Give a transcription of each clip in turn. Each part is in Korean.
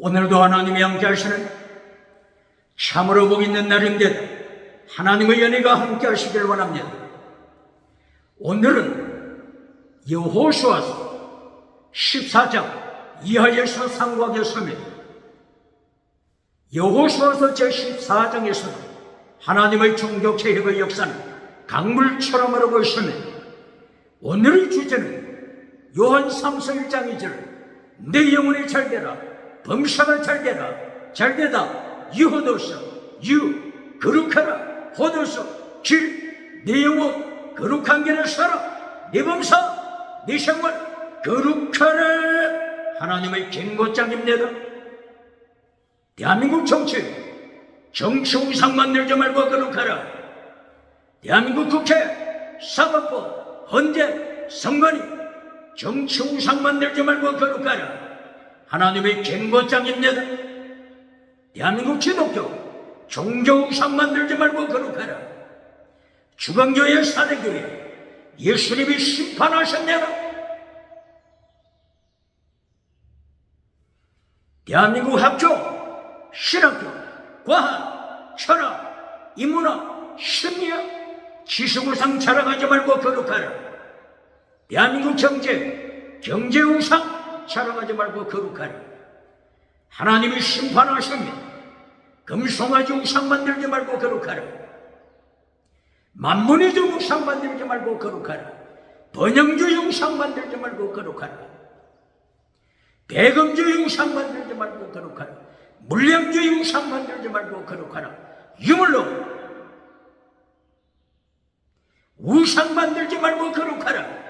오늘도 하나님이 함께 하시는 참으로 복 있는 날인데 하나님의 연혜가 함께 하시길 원합니다. 오늘은 여호수아서 14장 이하에서 상고하겠습니다. 여호수아서 제14장에서는 하나님의 종교 개혁의 역사는 강물처럼 흐르고 있습니다. 오늘의 주제는 요한 3서 1장 2절 내 영혼이 잘되라 범사가 잘되라 잘되다 유호도서 유 거룩하라 호도서 내 영혼 거룩한 길을 살아 내 범사 내 생활 거룩하라. 하나님의 경고장입니다. 대한민국 정치 우상 만들지 말고 거룩하라. 대한민국 국회 사법부 헌재 선관위 정치 우상 만들지 말고 거룩하라. 하나님의 경고장입니다. 대한민국 기독교 종교 우상 만들지 말고 거룩하라. 주광교회 사대교회 예수님이 심판하셨네라. 대한민국 학교, 신학교, 과학, 철학, 인문학, 심리학, 지식우상 자랑하지 말고 거룩하라. 대한민국 경제 우상 자랑하지 말고 거룩하라. 하나님이 심판하십니다. 금송아지 우상 만들지 말고 거룩하라. 만문의 종 우상 만들지 말고 거룩하라. 번영주의 우상 만들지 말고 거룩하라. 대금주의 우상 만들지 말고 거룩하라. 물량주의 우상 만들지 말고 거룩하라. 유물로 우상 만들지 말고 거룩하라.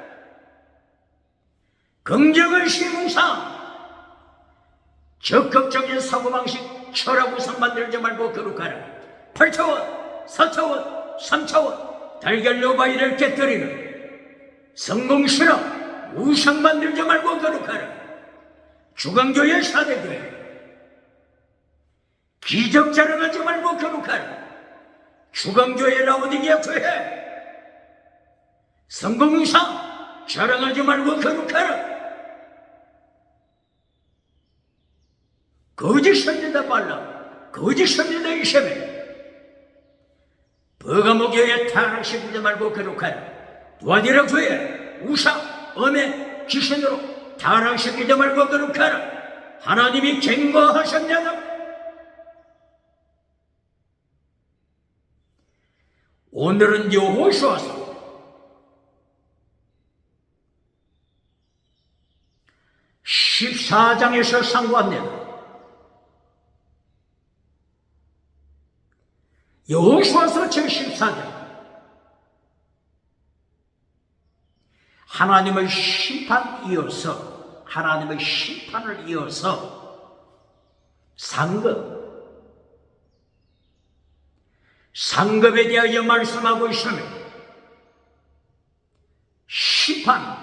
긍정의식 우상 적극적인 사고방식 철학 우상 만들지 말고 거룩하라. 8차원 4차원 3차원 달걀로 바위를 깨뜨리는 성공실험 우상 만들지 말고 거룩하라. 주광교회 사대교회 기적 자랑하지 말고 거룩하라. 주광교회 라오디게아 교회 성공우상 자랑하지 말고 거룩하라. 거짓 선지자 발람 거짓 선지자 이세벨 버가모교회 타락시키지 말고 거룩하라. 두아디라 교회 우상 엄해 귀신으로 타락시키지 말고 거룩하라. 하나님이 경고하셨냐나. 오늘은 여호수아서 14장에서 상고합니다. 여호수아서 제14장 하나님의 심판을 이어서 상급에 대하여 말씀하고 있습니다. 심판,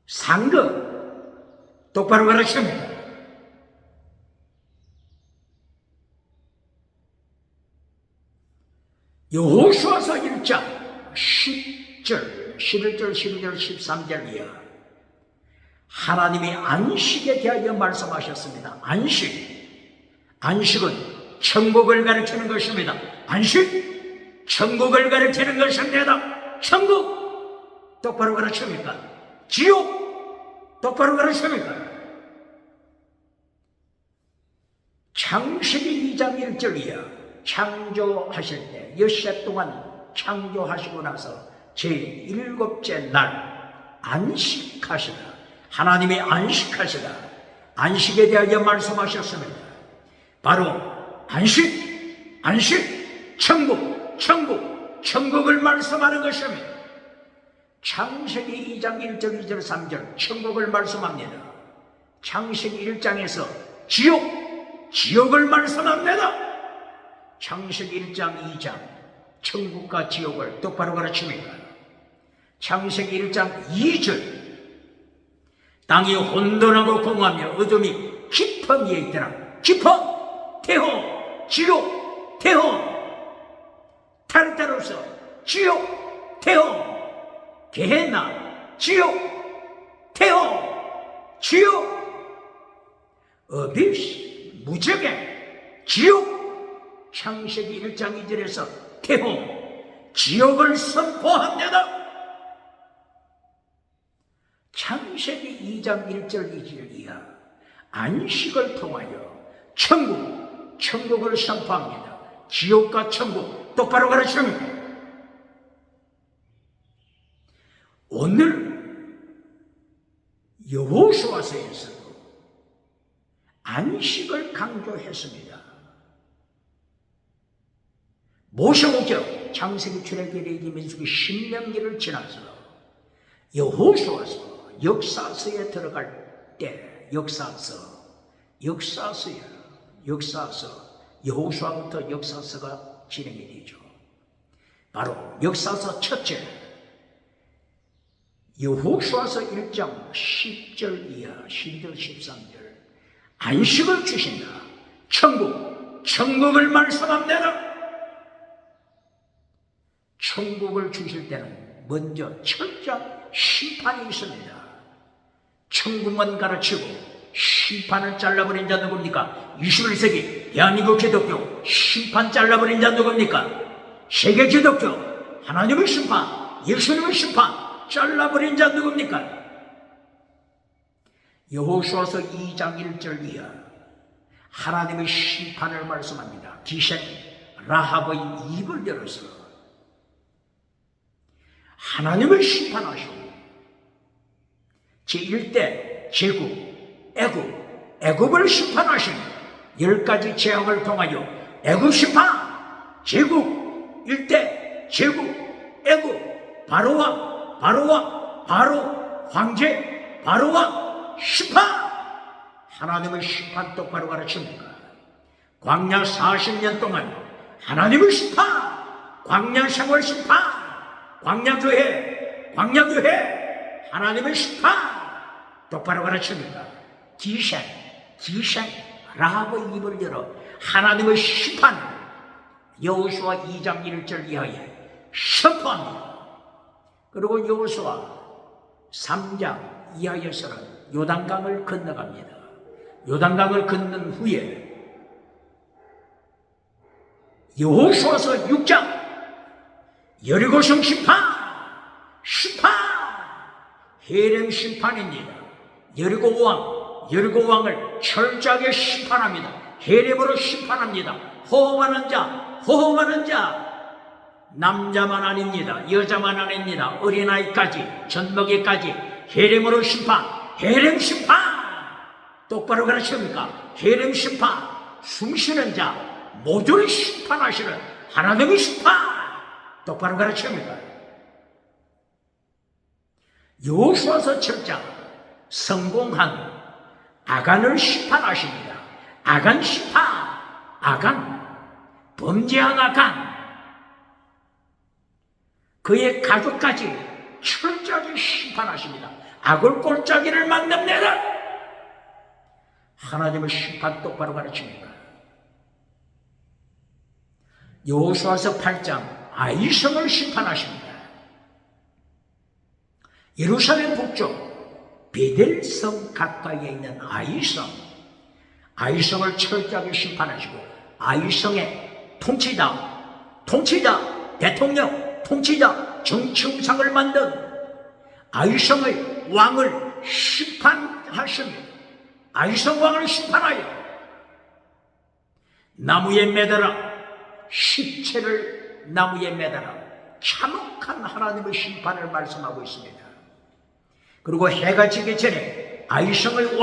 상급 똑바로 가르칩니다. 여호수아서 1장 10절 11절 12절 13절 이하 하나님이 안식에 대하여 말씀하셨습니다. 안식은 천국을 가리키는 것입니다. 안식 천국을 가리키는 것입니다. 천국 똑바로 가르칩니까? 지옥 똑바로 가르칩니까? 창세기 2장 1절 이하 창조하실 때 엿새 동안 창조하시고 나서 제7째 날 안식하시다. 하나님이 안식하시다. 안식에 대하여 말씀하셨습니다. 바로 안식, 천국을 말씀하는 것입니다. 창세기 2장 1절, 2절, 3절 천국을 말씀합니다. 창세기 1장에서 지옥을 말씀합니다. 창세기 1장, 2장 천국과 지옥을 똑바로 가르칩니다. 창세기 1장 2절 땅이 혼돈하고 공허하며 어둠이 깊은 위에 있더라. 깊은 태호, 지옥, 태호 타르타로스, 지옥, 태호 게헨나, 지옥, 태호, 지옥 어비스, 무적행, 지옥, 창세기 1장 2절에서 태홍, 지옥을 선포합니다. 창세기 2장 1절 2절 이하 안식을 통하여 천국을 선포합니다. 지옥과 천국 똑바로 가르칩니다. 오늘 여호수아서에서도 안식을 강조했습니다. 모세오경, 창세기, 출애굽기, 레위기, 민수기, 신명기를 지나서 여호수아서 역사서에 들어갈 때 역사서야. 여호수아부터 역사서가 진행이 되죠. 바로 역사서 첫째 여호수아서 1장 10절 이하 12절 13절 안식을 주신다. 천국을 말씀합니다. 천국을 주실 때는 먼저 철저한 심판이 있습니다. 천국만 가르치고 심판을 잘라버린 자 누굽니까? 21세기 대한민국 기독교 심판 잘라버린 자 누굽니까? 세계 기독교 하나님의 심판, 예수님의 심판 잘라버린 자 누굽니까? 여호수아서 2장 1절 이하 하나님의 심판을 말씀합니다. 기생 라합의 입을 열어서 하나님을 심판하시고 제1대 제국 애굽을 심판하시는 10가지 재앙을 통하여 애굽 심판, 제국, 1대 제국, 애굽, 바로왕, 바로 황제, 바로왕 심판. 하나님의 심판 똑바로 가르칩니까? 광야 40년 동안 하나님의 심판, 광야 생활 심판, 광야교회 하나님의 심판 똑바로 가르칩니다. 기생 라합의 입을 열어 하나님의 심판 여호수아 2장 1절 이하에 선포합니다. 그리고 여호수아 3장 이하에서는 요단강을 건너갑니다. 요단강을 건넌 후에 여호수아서 6장 여리고성 심판 헤렘 심판입니다. 여리고 왕을 철저하게 심판합니다. 헤렘으로 심판합니다. 호흡하는 자 남자만 아닙니다. 여자만 아닙니다. 어린아이까지 젖먹이까지 헤렘으로 헤렘 심판 똑바로 가르칩니까? 헤렘 심판 숨쉬는 자 모두를 심판하시는 하나님의 심판 똑바로 가르칩니다. 여호수아서 7장 성공한 아간을 심판하십니다. 아간 심판, 범죄한 아간, 그의 가족까지 철저하게 심판하십니다. 악을 골짜기를 만듭니다. 하나님의 심판 똑바로 가르칩니다. 여호수아서 8장 아이성을 심판하십니다. 예루살렘 북쪽 베델성 가까이에 있는 아이성을 철저하게 심판하시고 아이성의 통치자, 대통령, 통치자, 정치웅상을 만든 아이성의 왕을 심판하십니다. 아이성 왕을 심판하여 나무에 매달아 시체를 나무에 매달아 참혹한 하나님의 심판을 말씀하고 있습니다. 그리고 해가 지기 전에 아이성의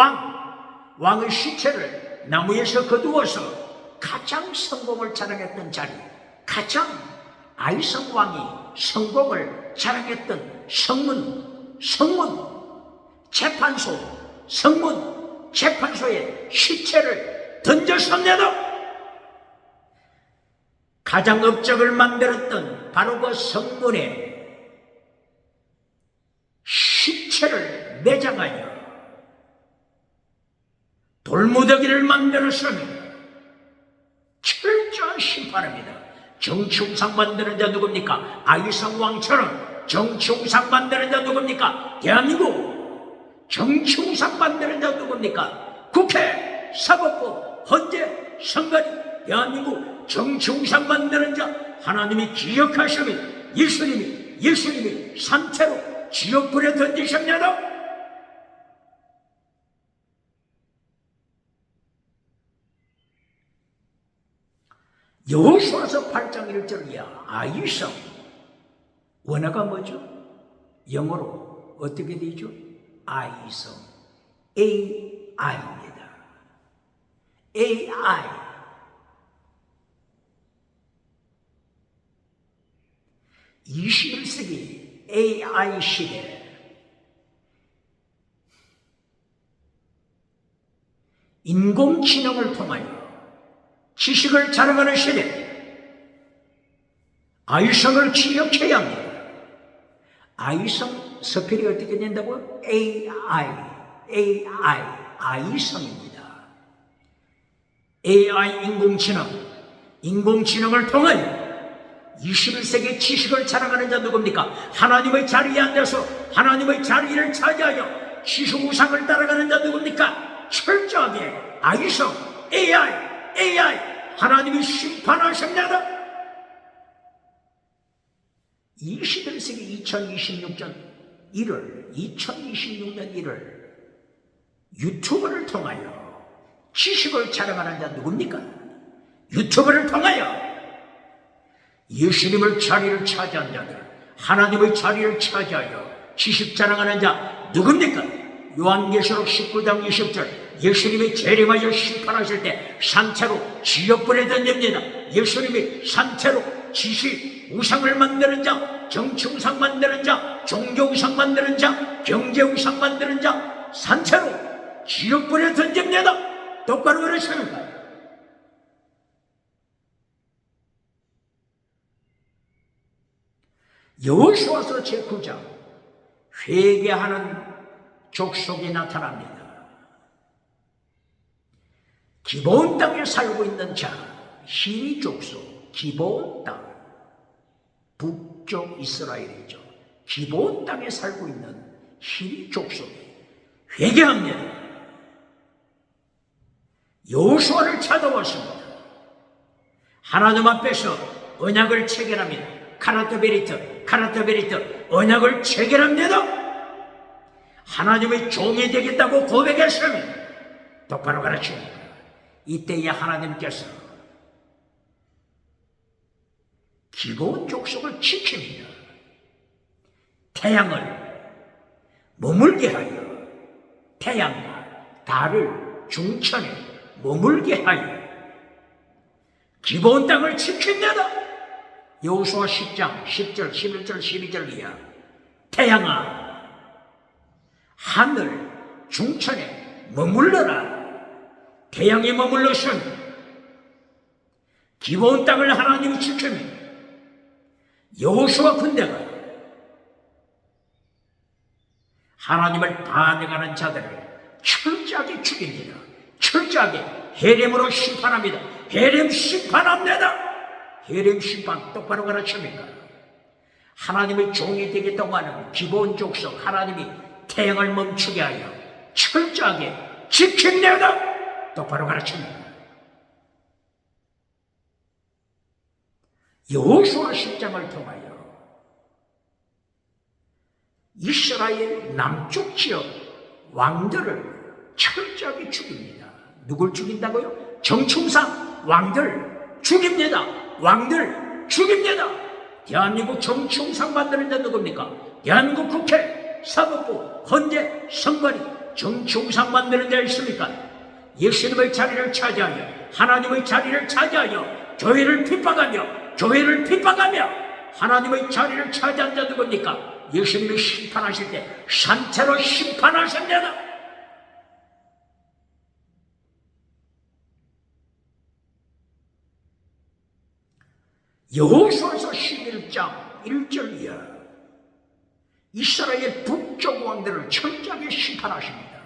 왕의 시체를 나무에서 거두어서 가장 성공을 자랑했던 자리, 가장 아이성 왕이 성공을 자랑했던 재판소에 시체를 던졌습니다. 가장 업적을 만들었던 바로 그 성문에 시체를 내장하여 돌무더기를 만들었습니다. 철저한 심판합니다. 정치웅상 만드는 자 누굽니까? 아이성 왕처럼 정치웅상 만드는 자 누굽니까? 대한민국 정치웅상 만드는 자 누굽니까? 국회 사법부, 헌재, 선관위, 대한민국 정치 우상 만드는 자 하나님이 기억하시면 예수님이 산채로 지옥불에 던지셨냐다. 여호수아서 8장 1절이야. 아이성. 원어가 뭐죠? 영어로 어떻게 되죠? 아이성. AI입니다. AI. 21세기 AI 시대. 인공지능을 통하여 지식을 자랑하는 시대. 아이성을 기억해야 합니다. 아이성 스펠이 어떻게 된다고요? 아이성입니다. AI 인공지능을 통하여 21세기 지식을 자랑하는 자 누굽니까? 하나님의 자리에 앉아서 하나님의 자리를 차지하여 지식 우상을 따라가는 자 누굽니까? 철저하게 아이성, AI 하나님이 심판하십니다. 21세기 2026년 1월 유튜브를 통하여 지식을 자랑하는 자 누굽니까? 유튜브를 통하여 예수님의 자리를 차지한 자들, 하나님의 자리를 차지하여 지식 자랑하는 자 누굽니까? 요한계시록 19장 20절 예수님이 재림하여 심판하실 때 산채로 지옥불에 던집니다. 예수님이 산채로 지식 우상을 만드는 자, 정치 우상 만드는 자, 종교 우상 만드는 자, 경제 우상 만드는 자 산채로 지옥불에 던집니다. 똑바로 그러십니까? 여호수아서 제9장 회개하는 족속이 나타납니다. 기브온 땅에 살고 있는 자, 히리 족속, 기브온 땅, 북쪽 이스라엘이죠. 기브온 땅에 살고 있는 히리 족속이 회개합니다. 여호수아를 찾아왔습니다. 하나님 앞에서 언약을 체결합니다. 카라트베리트, 언약을 체결합니다. 하나님의 종이 되겠다고 고백했습니다. 똑바로 가르칩니다. 이때에 하나님께서 기브온 족속을 지킵니다. 태양을 머물게 하여 태양과 달을 중천에 머물게 하여 기브온 땅을 지킵니다. 여호수아 10장 10절 11절 12절이야. 태양아 하늘 중천에 머물러라. 태양이 머물러선 기브온 땅을 하나님이 지킵니다. 여호수아 군대가 하나님을 반역하는 자들을 철저하게 죽입니다. 철저하게 헤렘으로 심판합니다. 헤렘 심판합니다. 헤렘 심판 똑바로 가르칩니까? 하나님의 종이 되겠다고 하는 기브온 족속 하나님이 태양을 멈추게 하여 철저하게 지킵니다. 똑바로 가르칩니다. 여호수아 10장을 통하여 이스라엘 남쪽 지역 왕들을 철저하게 죽입니다. 누굴 죽인다고요? 정충상 왕들 죽입니다. 왕들 죽입니다. 대한민국 정충상 만드는 자 누굽니까? 대한민국 국회, 사법부, 헌재, 선관위 정충상 만드는 자 있습니까? 예수님의 자리를 차지하여 하나님의 자리를 차지하여 교회를 핍박하며 하나님의 자리를 차지한 자 누굽니까? 예수님이 심판하실 때 산채로 심판하십니다. 여호수아서 11장 1절이야. 이스라엘 북쪽 왕들을 철저하게 심판하십니다.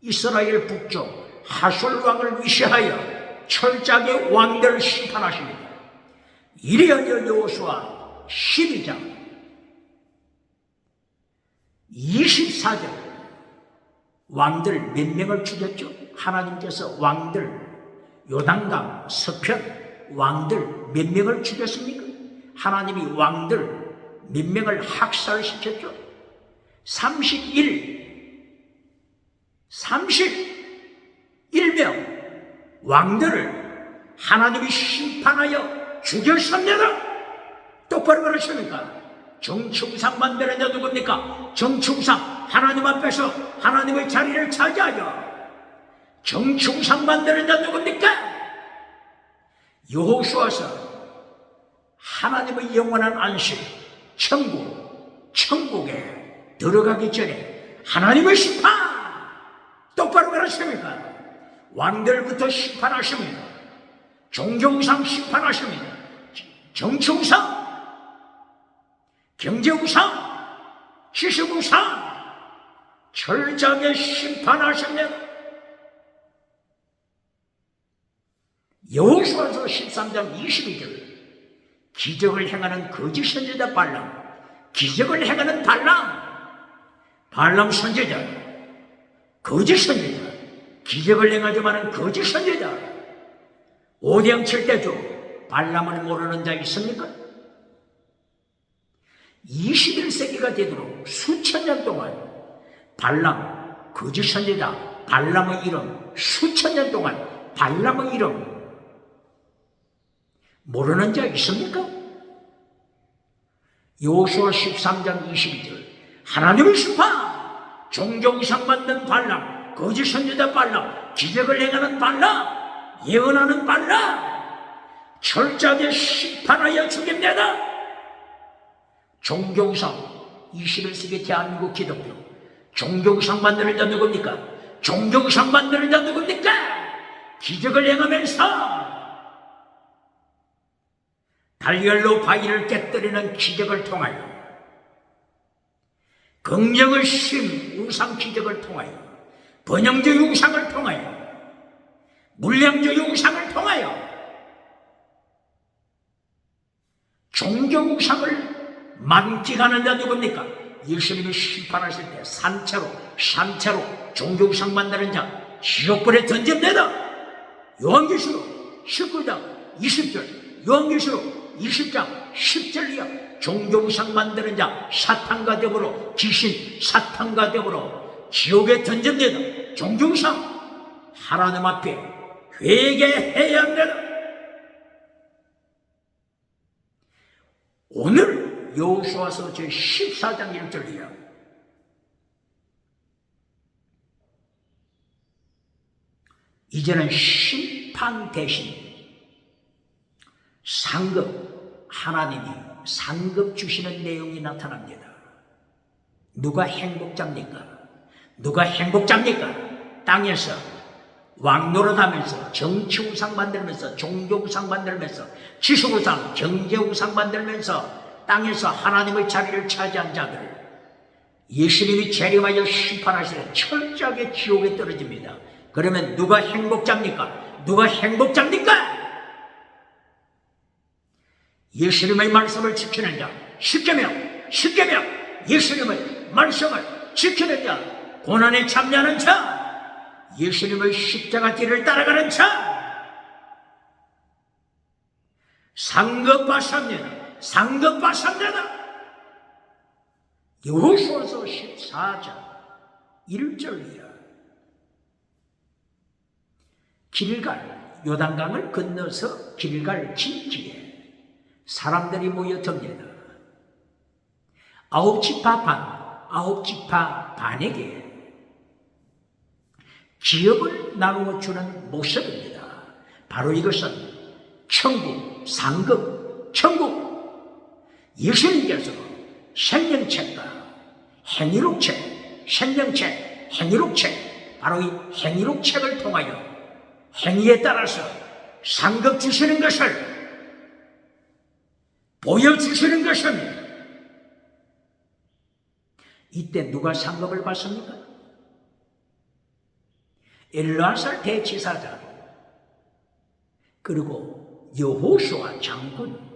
이스라엘 북쪽 하솔 왕을 위시하여 철저하게 왕들을 심판하십니다. 이리하여 여호수아 12장 24절 왕들 몇 명을 죽였죠? 하나님께서 왕들, 요단강, 서편 왕들 몇 명을 죽였습니까? 하나님이 왕들 몇 명을 학살시켰죠? 31명 왕들을 하나님이 심판하여 죽였습니다. 똑바로 그러십니까? 정충상 만드는 자 누굽니까? 정충상, 하나님 앞에서 하나님의 자리를 차지하여 정충상 만드는 자 누굽니까? 여호수아서 하나님의 영원한 안식, 천국에 들어가기 전에 하나님의 심판! 똑바로 그러십니까? 왕들부터 심판하십니다. 종교우상 심판하십니다. 정치우상, 경제우상, 지식우상 철저하게 심판하십니다. 여호수아서 13장 22절 기적을 행하는 거짓 선지자 발람, 기적을 행하는 발람 선지자, 거짓 선지자, 기적을 행하지만은 거짓 선지자, 오대양 칠대주 발람을 모르는 자 있습니까? 21세기가 되도록 수천 년 동안 발람, 거짓 선지자, 발람의 이름, 수천 년 동안 발람의 이름 모르는 자 있습니까? 여호수아 13장 22절 하나님의 심판, 종교의상 만든 발람, 거짓 선지자 발람, 기적을 행하는 발람, 예언하는 발람 철저하게 심판하여 죽입니다. 종교의상 21세기 대한민국 기독교 종교의상 만드는 자 누굽니까? 종교의상 만드는 자 누굽니까? 기적을 행하면서 달걀로 바위를 깨뜨리는 기적을 통하여, 긍정의 심 우상 기적을 통하여, 번영주 우상을 통하여, 물량주 우상을 통하여 종교 우상을 만끽하는 자 누굽니까? 예수님이 심판하실 때 산채로 종교 우상 만드는 자 지옥불에 던집니다. 요한계시록 19장 20절, 요한계시록 20장 10절이야. 종교우상 만드는 자 사탄과 더불어, 귀신 사탄과 더불어 지옥에 던집니다. 종교우상 하나님 앞에 회개해야 합니다. 오늘 여호수아서 제14장 1절이야. 이제는 심판 대신 상급, 하나님이 상급 주시는 내용이 나타납니다. 누가 행복자입니까? 누가 행복자입니까? 땅에서 왕노릇하면서 정치우상 만들면서 종교우상 만들면서 지식우상, 경제우상 만들면서 땅에서 하나님의 자리를 차지한 자들, 예수님이 재림하여 심판하시는 철저하게 지옥에 떨어집니다. 그러면 누가 행복자입니까? 누가 행복자입니까? 예수님의 말씀을 지키는 자, 십계명, 예수님의 말씀을 지키는 자, 고난에 참여하는 자, 예수님의 십자가 길을 따라가는 자, 상급받습니다. 여호수아서 14장 1절이야. 길갈, 요단강을 건너서 길갈 진지에 사람들이 모여듭니다. 아홉 지파 반에게 기업을 나누어 주는 모습입니다. 바로 이것은 천국, 상급, 천국. 예수님께서 생명책과 행위록책, 생명책, 행위록책, 바로 이 행위록책을 통하여 행위에 따라서 상급 주시는 것을 보여주시는 것입니다. 이때 누가 상급을 받습니까? 엘르아살 대지사장, 그리고 여호수아 장군,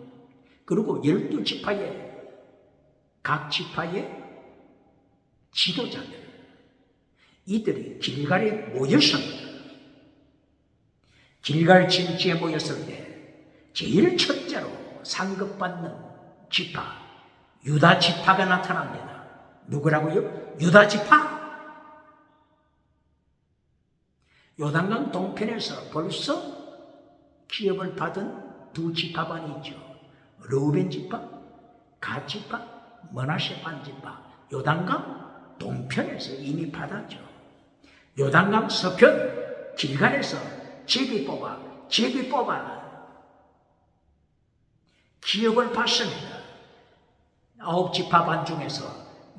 그리고 12지파의 각 지파의 지도자들, 이들이 길갈에 모였습니다. 길갈 진지에 모였을 때 제일 첫째로 상급받는 지파 유다 지파가 나타납니다. 누구라고요? 유다 지파. 요단강 동편에서 벌써 기업을 받은 두 지파반이 있죠. 르우벤 지파, 갓 지파, 므낫세 반 지파. 요단강 동편에서 이미 받았죠. 요단강 서편 길갈에서 제비 뽑아 기업을 받습니다. 9지파반 중에서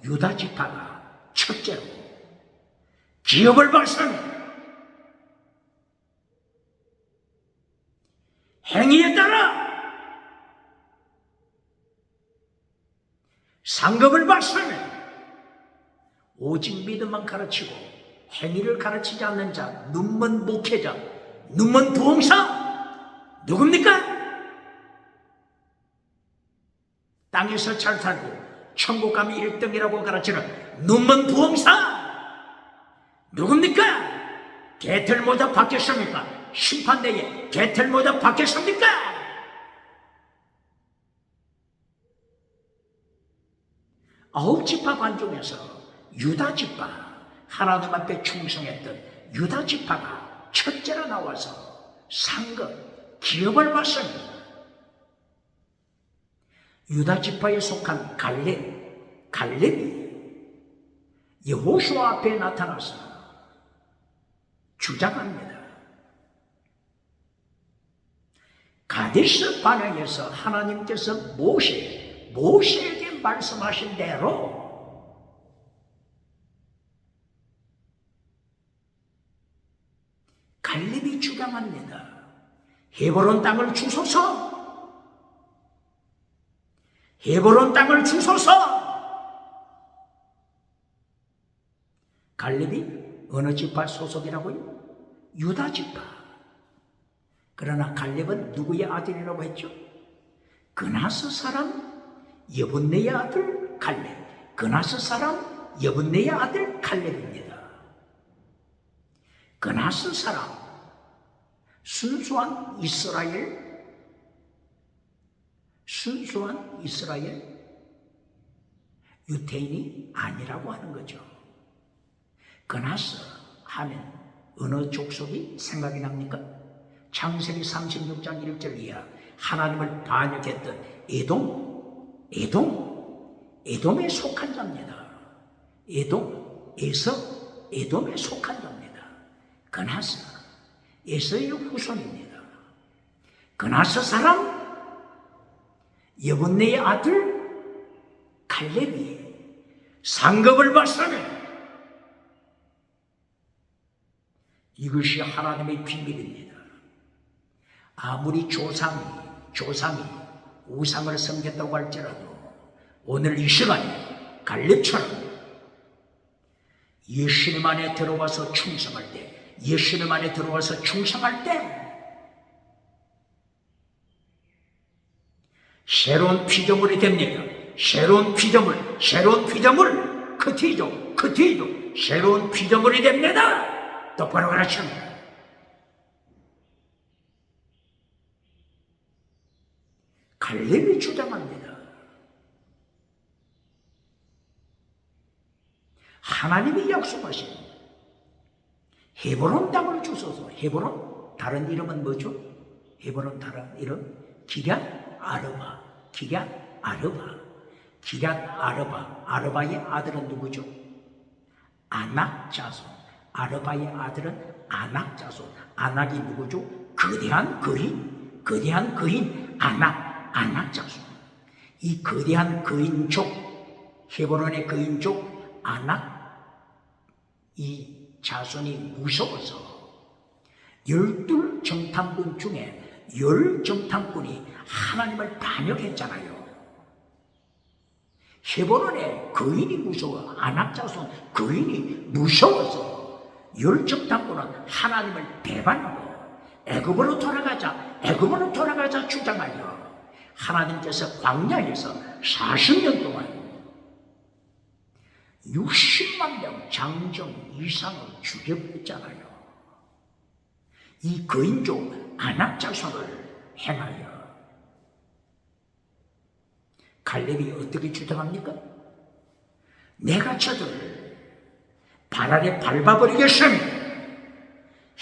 유다 지파가 첫째로 기업을 받습니다. 행위에 따라 상급을 받습니다. 오직 믿음만 가르치고 행위를 가르치지 않는 자, 눈먼 목회자, 눈먼 부흥사 누굽니까? 땅에서 잘 살고 천국 가면 1등이라고 가르치는 눈먼 부흥사 누굽니까? 개털 모자 받겠습니까? 심판대에 개털 모자 받겠습니까? 아홉 지파 반 중에서 유다 지파, 하나님 앞에 충성했던 유다 지파가 첫째로 나와서 상급, 기업을 받습니다. 유다 지파에 속한 갈렙이 여호수아 앞에 나타나서 주장합니다. 가데스 바네에서 하나님께서 모세에게 말씀하신 대로 갈렙이 주장합니다. 헤브론 땅을 주소서. 헤브론 땅을 주소서. 갈렙이 어느 지파 소속이라고요? 유다 지파. 그러나 갈렙은 누구의 아들이라고 했죠? 그나스 사람 여분네의 아들 갈렙. 그나스 사람 여분네의 아들 갈렙입니다. 그나스 사람 순수한 이스라엘 유태인이 아니라고 하는 거죠. 그나스 하면 어느 족속이 생각이 납니까? 창세기 36장 1절 이하 하나님을 반역했던 에돔에 속한 자입니다. 에돔에 속한 자입니다. 그나스 에서의 후손입니다. 그나스 사람 여분네의 아들 갈렙이 상급을 받습니다. 이것이 하나님의 비밀입니다. 아무리 조상이 우상을 섬겼다고 할지라도 오늘 이 시간에 갈렙처럼 예수님 안에 들어와서 충성할 때 새로운 피조물이 됩니다. 새로운 피조물 크티죠. 새로운 피조물이 됩니다. 똑바로 가르칩니다. 갈렙이 주장합니다. 하나님이 약속하신 헤브론 땅을 주소서. 헤브론 다른 이름은 뭐죠? 헤브론 다른 이름 기럇 아르바. 아르바의 아들은 누구죠? 아낙 자손. 아르바의 아들은 아낙 자손. 아낙이 누구죠? 거대한 거인 아낙 자손. 이 거대한 거인족, 헤브론의 거인족 아낙, 이 자손이 무서워서 12정탐꾼 중에 10정탐꾼이 하나님을 반역했잖아요. 헤브론의 거인이 무서워, 아낙 자손 거인이 무서워서 10정탐꾼은 하나님을 배반하고 애굽으로 돌아가자 주장하여 하나님께서 광야에서 40년 동안 60만 명 장정 이상을 죽여버렸잖아요. 이 거인족 안악자손을 행하여. 갈렙이 어떻게 주장합니까? 내가 저들을 발 아래 밟아버리겠으니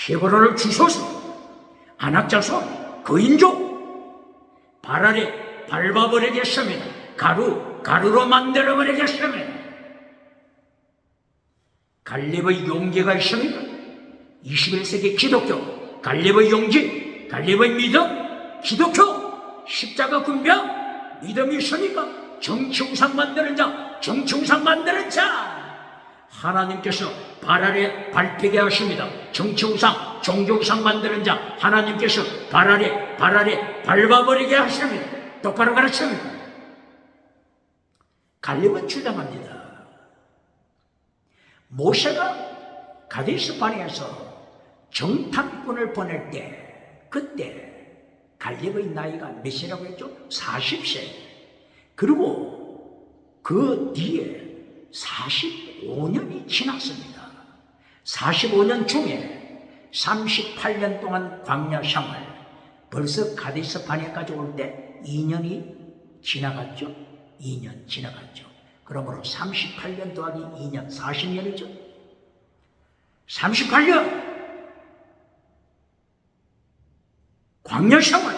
헤브론을 주소서. 안악자손 거인족 발 아래 밟아버리겠습니다. 가루로 만들어버리겠습니다. 갈렙의 용기가 있습니까? 21세기 기독교, 갈렙의 용기, 갈렙의 믿음, 기독교, 십자가 군병, 믿음이 있으니까 정치우상 만드는 자, 정치우상 만드는 자, 하나님께서 발 아래 밟히게 하십니다. 정치우상, 종교우상 만드는 자, 하나님께서 발 아래 밟아버리게 하십니다. 똑바로 가르칩니다. 갈렙은 주장합니다. 모세가 가데스 바네아에서 정탐꾼을 보낼 때, 그때 갈렙의 나이가 몇이라고 했죠? 40세. 그리고 그 뒤에 45년이 지났습니다. 45년 중에 38년 동안 광야 생활, 벌써 가데스 바네아까지 올 때 2년이 지나갔죠? 2년 지나갔죠. 그러므로 38년 더하기 2년, 40년이죠. 38년 광야 생활,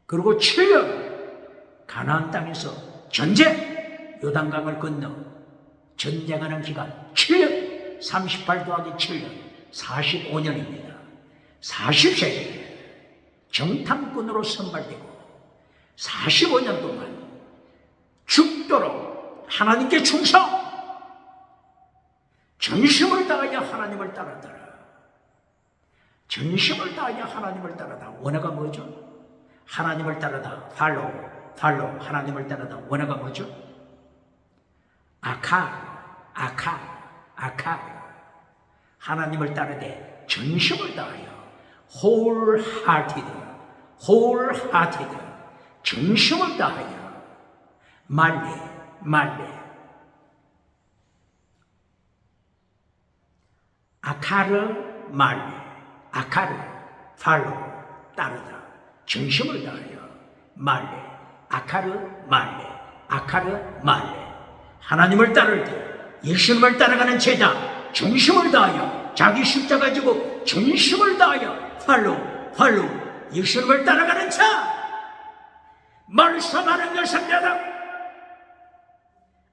그리고 7년 가나안 땅에서 전쟁, 요단강을 건너 전쟁하는 기간 7년, 38 더하기 7년, 45년입니다. 40세에 정탐꾼으로 선발되고 45년 동안 죽도록 하나님께 충성, 전심을 다하여 하나님을 따르더라. 전심을 다하여 하나님을 따르다. 원어가 뭐죠? 하나님을 따르다. 팔로우, 하나님을 따르다. 원어가 뭐죠? 아카. 하나님을 따르되 전심을 다하여 wholehearted, 전심을 다하여 말레 아카르 팔로 따르다. 전심을 다하여 아카르 말레 하나님을 따를 때 예수님을 따라가는 제자, 전심을 다하여 자기 십자가 지고 전심을 다하여 팔로 예수님을 따라가는 자, 말씀하는 것은 내다.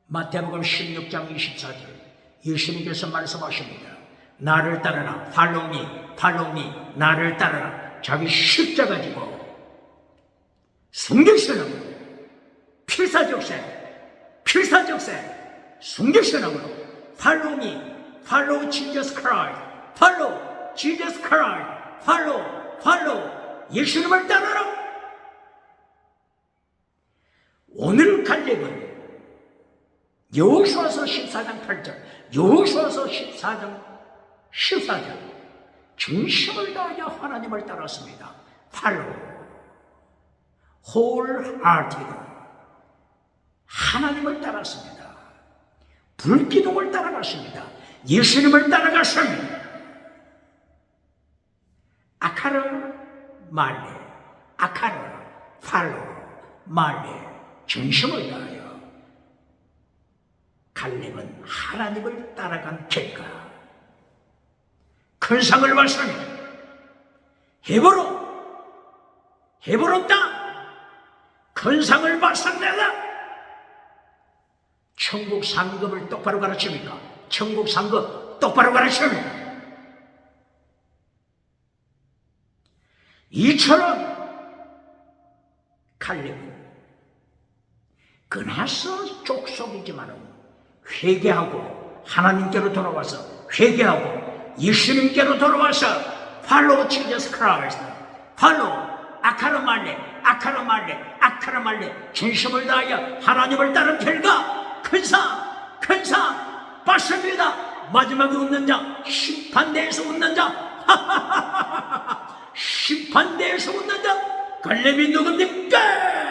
마태복음 16장 24절 예수님께서 말씀하십니다. 나를 따르라. 팔로우 미 나를 따르라. 자기 십자가 지고 순교신앙으로 필사적세 순교신앙으로 팔로우 미, 팔로우 지저스 크라이스트, 팔로우 예수님을 따르라. 오늘 갈렙은 여호수아서 14장 8절, 여호수아서 14장 전심을 다하여 하나님을 따랐습니다. 팔로우 wholehearted 하나님을 따랐습니다. 불기둥을 따라갔습니다. 예수님을 따라갔습니다. 아카르 팔로우 전심을 다하여 갈렙은 하나님을 따라간 결과 큰 상을 받습니다. 헤브론 땅 큰 상을 받습니다. 천국 상급을 똑바로 가르칩니까? 천국 상급 똑바로 가르칩니다. 이처럼 갈렙은 그나서 족속이지만 회개하고 하나님께로 돌아와서 회개하고 예수님께로 돌아와서 팔로우 지저스 크라이스트, 팔로우 아카르 말레 전심을 다하여 하나님을 따른 결과 큰 상 받습니다. 마지막에 웃는 자, 심판대에서 웃는 자, 심판대에서 웃는 자, 갈렙이 누굽니까?